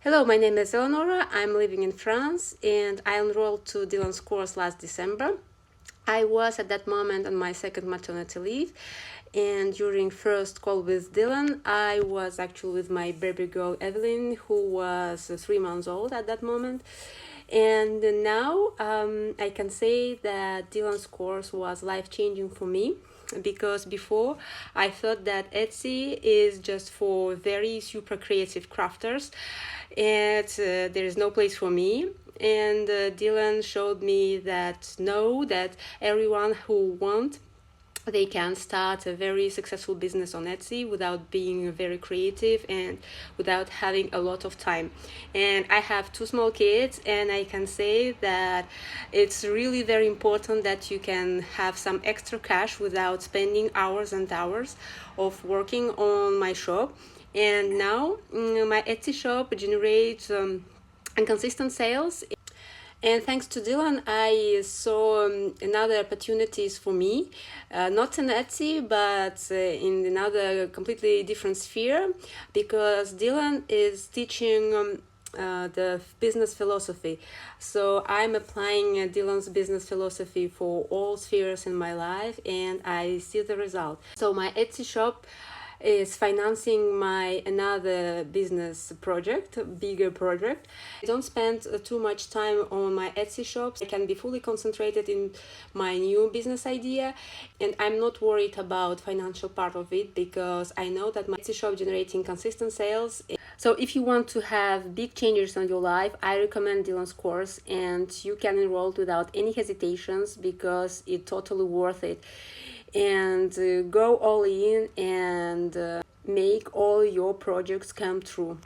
Hello, my name is Eleanora. I'm living in France and I enrolled to Dylan's course last December. I was at that moment on my second maternity leave, and during first call with Dylan, I was actually with my baby girl Evelyn, who was 3 months old at that moment. And now I can say that Dylan's course was life-changing for me, because before I thought that Etsy is just for very super creative crafters and there is no place for me. And Dylan showed me that no, that everyone who wants, they can start a very successful business on Etsy without being very creative and without having a lot of time. And I have two small kids, and I can say that it's really very important that you can have some extra cash without spending hours and hours of working on my shop. And now my Etsy shop generates consistent sales. And thanks to Dylan, I saw another opportunities for me, not in Etsy, but in another completely different sphere, because Dylan is teaching the business philosophy. So I'm applying Dylan's business philosophy for all spheres in my life, and I see the result. So my Etsy shop is financing my another business project, bigger project. I don't spend too much time on my Etsy shops. I can be fully concentrated in my new business idea, and I'm not worried about financial part of it because I know that my Etsy shop generating consistent sales. So if you want to have big changes in your life, I recommend Dylan's course, and you can enroll without any hesitations because it's totally worth it. And go all in and make all your projects come true.